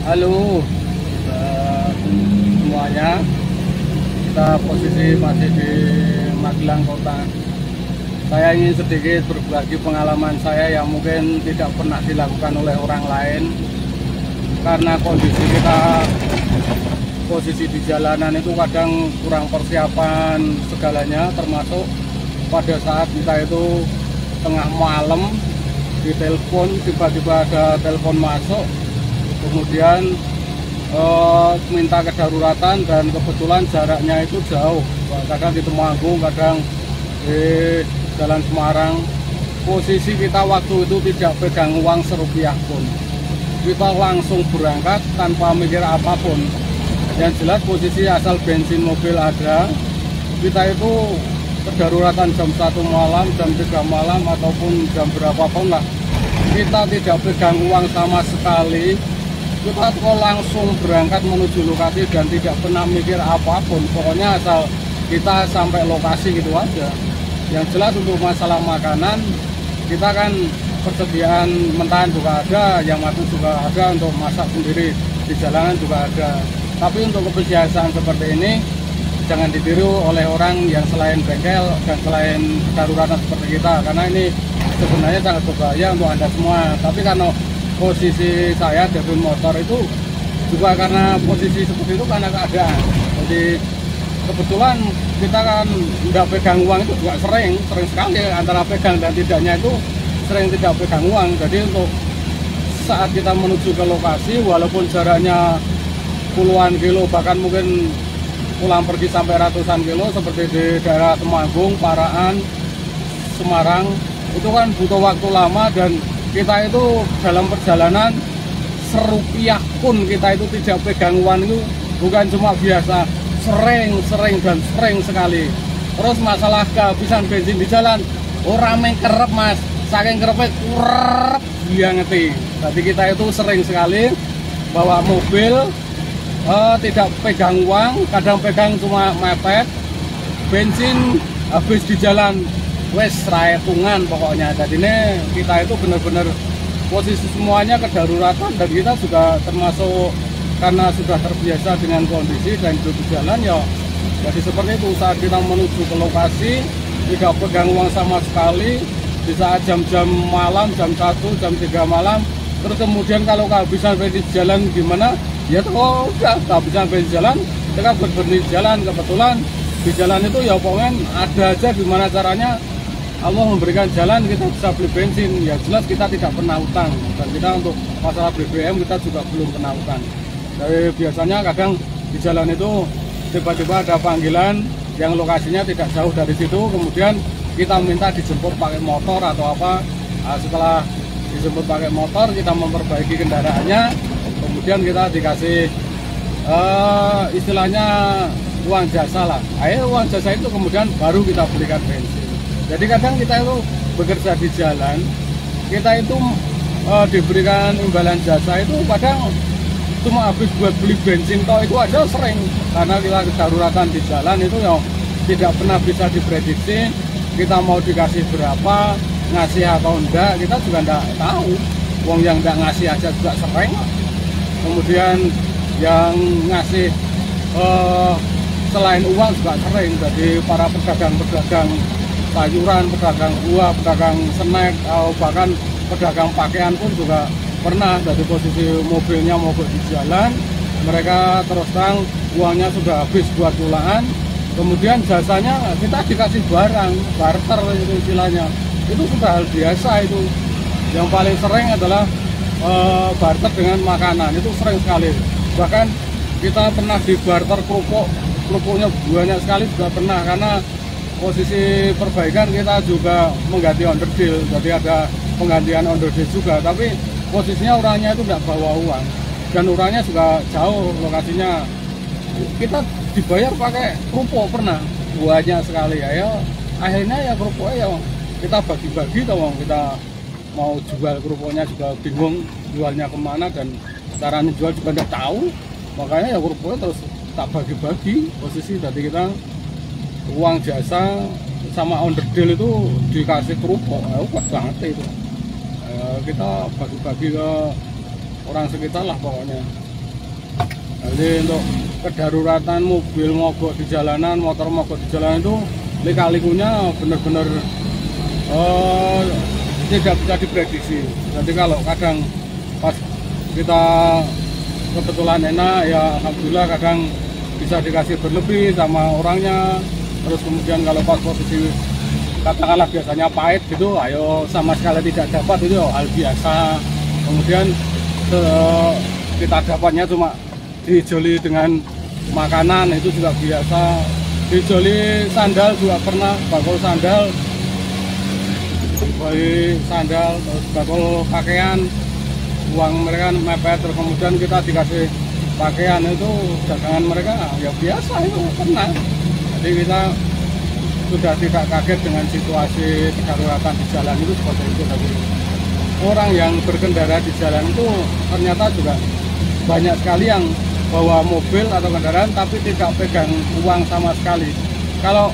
Halo semuanya, kita posisi masih di Magelang Kota. Saya ingin sedikit berbagi pengalaman saya yang mungkin tidak pernah dilakukan oleh orang lain. Karena kondisi kita, posisi di jalanan itu kadang kurang persiapan segalanya, termasuk pada saat kita itu tengah malam ditelepon, tiba-tiba ada telepon masuk, kemudian minta kedaruratan, dan kebetulan jaraknya itu jauh, kadang di Temanggung, kadang di Jalan Semarang. Posisi kita waktu itu tidak pegang uang serupiah pun, kita langsung berangkat tanpa mikir apapun. Yang jelas posisi asal bensin mobil ada, kita itu kedaruratan jam 1 malam, jam 3 malam, ataupun jam berapapun lah, kita tidak pegang uang sama sekali. Kita kok langsung berangkat menuju lokasi dan tidak pernah mikir apapun, pokoknya asal kita sampai lokasi gitu aja. Yang jelas untuk masalah makanan, kita kan persediaan mentahan juga ada, yang matang juga ada, untuk masak sendiri di jalanan juga ada. Tapi untuk kebiasaan seperti ini jangan ditiru oleh orang yang selain bengkel dan selain daruratan seperti kita, karena ini sebenarnya sangat berbahaya untuk Anda semua. Tapi karena posisi saya dari motor itu juga karena posisi seperti itu, karena keadaan. Jadi kebetulan kita kan tidak pegang uang itu juga sering sekali, antara pegang dan tidaknya itu sering tidak pegang uang. Jadi untuk saat kita menuju ke lokasi, walaupun jaraknya puluhan kilo, bahkan mungkin pulang pergi sampai ratusan kilo, seperti di daerah Temanggung, Paraan, Semarang, itu kan butuh waktu lama, dan kita itu dalam perjalanan serupiah pun kita itu tidak pegang uang. Itu bukan cuma biasa, sering sekali. Terus masalah kehabisan bensin di jalan, orang mengkerep mas, saking kerepnya kurep dia ngerti. Jadi kita itu sering sekali bawa mobil, tidak pegang uang, kadang pegang cuma mepet, bensin habis di jalan, wes raetungan pokoknya. Jadi ini kita itu benar-benar posisi semuanya kedaruratan, dan kita juga termasuk karena sudah terbiasa dengan kondisi dan hidup di jalan ya. Jadi seperti itu, saat kita menuju ke lokasi tidak pegang uang sama sekali, di saat jam-jam malam, jam 1, jam 3 malam. Terus kemudian kalau kehabisan bensin jalan gimana? Ya udah kehabisan bensin jalan, kita berhenti di jalan. Kebetulan di jalan itu ya pokoknya ada aja gimana caranya Allah memberikan jalan, kita bisa beli bensin. Ya jelas kita tidak pernah utang, dan kita untuk masalah BBM kita juga belum pernah utang. Jadi biasanya kadang di jalan itu tiba-tiba ada panggilan yang lokasinya tidak jauh dari situ, kemudian kita minta dijemput pakai motor atau apa. Nah, setelah dijemput pakai motor, kita memperbaiki kendaraannya, kemudian kita dikasih istilahnya uang jasa lah. Ayo uang jasa itu kemudian baru kita belikan bensin. Jadi kadang kita itu bekerja di jalan, kita itu diberikan imbalan jasa itu kadang cuma habis buat beli bensin toh itu aja sering. Karena kita kedaruratan di jalan itu ya tidak pernah bisa diprediksi, kita mau dikasih berapa, ngasih atau enggak, kita juga enggak tahu. Wong yang enggak ngasih aja juga sering. Kemudian yang ngasih selain uang juga sering. Jadi para pedagang-pedagang sayuran, pedagang buah, pedagang snack, atau bahkan pedagang pakaian pun juga pernah dari posisi mobilnya mogok di jalan, mereka terus terang uangnya sudah habis buat pulaan, kemudian jasanya kita dikasih barang, barter itu istilahnya. Itu sudah hal biasa itu. Yang paling sering adalah barter dengan makanan, itu sering sekali. Bahkan kita pernah di barter kerupuk, kerupuknya banyak sekali juga pernah, karena posisi perbaikan kita juga mengganti onderdil, jadi ada penggantian onderdil juga, tapi posisinya orangnya itu tidak bawa uang, dan orangnya juga jauh lokasinya. Kita dibayar pakai kerupuk pernah, banyak sekali ya. Akhirnya ya kerupuknya ya kita bagi-bagi, tolong kita mau jual kerupuknya juga bingung jualnya kemana, dan cara menjual juga tidak tahu, makanya ya kerupuknya terus tak bagi-bagi posisi. Jadi kita uang jasa sama onderdil itu dikasih kerupuk, kuat banget itu. Kita bagi-bagi ke orang sekitar lah pokoknya. Jadi untuk kedaruratan mobil mogok di jalanan, motor mogok di jalanan itu lika-likunya benar-benar tidak bisa diprediksi. Jadi kalau kadang pas kita kebetulan enak ya alhamdulillah, kadang bisa dikasih berlebih sama orangnya. Terus kemudian kalau pas posisi katakanlah biasanya pahit gitu, ayo sama sekali tidak dapat, itu hal biasa. Kemudian kita dapatnya cuma dijoli dengan makanan, itu juga biasa. Dijoli sandal juga pernah, bakul sandal, terus bakul pakaian, uang mereka mepet, terus kemudian kita dikasih pakaian, itu dagangan mereka ya biasa, itu pernah. Jadi kita sudah tidak kaget dengan situasi kedaruratan di jalan itu seperti itu. Tapi orang yang berkendara di jalan itu ternyata juga banyak sekali yang bawa mobil atau kendaraan tapi tidak pegang uang sama sekali. Kalau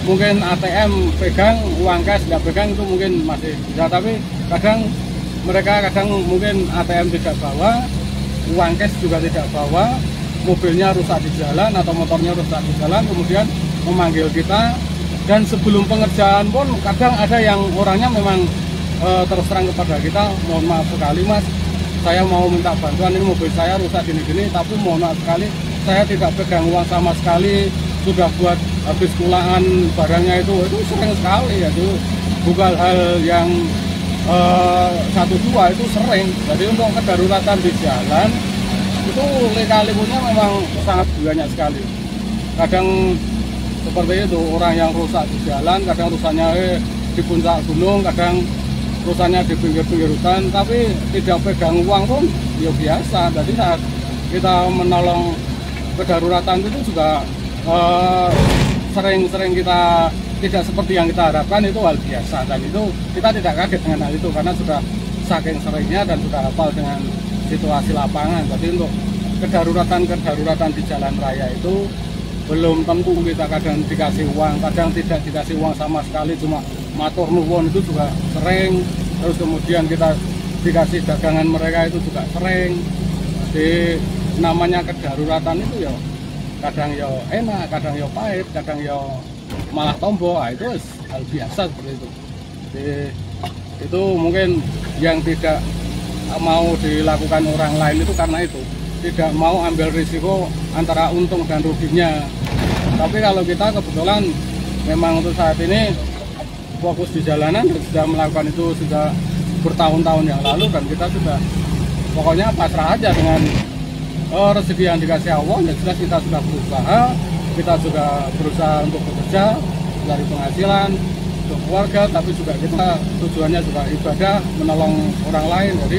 mungkin ATM pegang, uang cash nggak pegang, itu mungkin masih bisa. Tapi kadang mereka mungkin ATM tidak bawa, uang cash juga tidak bawa, mobilnya rusak di jalan atau motornya rusak di jalan, kemudian memanggil kita. Dan sebelum pengerjaan pun kadang ada yang orangnya memang terus terang kepada kita, mohon maaf sekali mas, saya mau minta bantuan, ini mobil saya rusak gini-gini, tapi mohon maaf sekali saya tidak pegang uang sama sekali, sudah buat habis kulaan barangnya, itu sering sekali ya, itu bukan hal yang satu dua, itu sering. Jadi untuk kedaruratan di jalan itu lika-likunya memang sangat banyak sekali. Kadang seperti itu, orang yang rusak di jalan, kadang rusaknya di puncak gunung, kadang rusaknya di pinggir-pinggir hutan, tapi tidak pegang uang pun ya biasa. Jadi saat kita menolong kedaruratan itu juga sering-sering kita tidak seperti yang kita harapkan, itu hal biasa. Dan itu kita tidak kaget dengan hal itu karena sudah saking seringnya dan sudah hafal dengan situasi lapangan. Jadi untuk kedaruratan di jalan raya itu belum tentu kita kadang dikasih uang, kadang tidak dikasih uang sama sekali, cuma matur nuwun, itu juga sering. Terus kemudian kita dikasih dagangan mereka, itu juga sering. Jadi namanya kedaruratan itu ya kadang ya enak, kadang ya pahit, kadang ya malah tombo, itu hal biasa seperti itu. Jadi itu mungkin yang tidak mau dilakukan orang lain itu karena itu tidak mau ambil risiko antara untung dan ruginya. Tapi kalau kita kebetulan memang untuk saat ini fokus di jalanan, sudah melakukan itu sudah bertahun-tahun yang lalu, dan kita sudah pokoknya pasrah aja dengan rezeki yang dikasih Allah. Ya jelas kita sudah berusaha, kita juga berusaha untuk bekerja, dari penghasilan untuk keluarga, tapi juga kita tujuannya juga ibadah, menolong orang lain. Jadi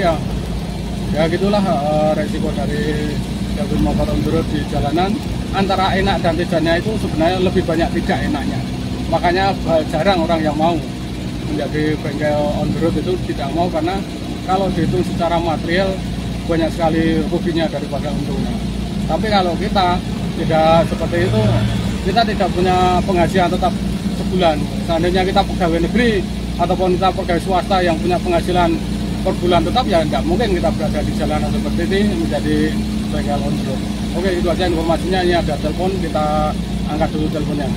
ya gitulah resiko dari mobil motor on the road di jalanan. Antara enak dan tidaknya itu sebenarnya lebih banyak tidak enaknya. Makanya jarang orang yang mau menjadi bengkel on the road, itu tidak mau, karena kalau dihitung secara material banyak sekali ruginya daripada untungnya. Tapi kalau kita tidak seperti itu, kita tidak punya penghasilan tetap sebulan. Seandainya kita pegawai negeri ataupun kita pegawai swasta yang punya penghasilan per bulan tetap, ya nggak mungkin kita berada di jalanan seperti ini menjadi bengkel on the road. Oke, itu aja informasinya. Ini ada telepon, kita angkat dulu teleponnya.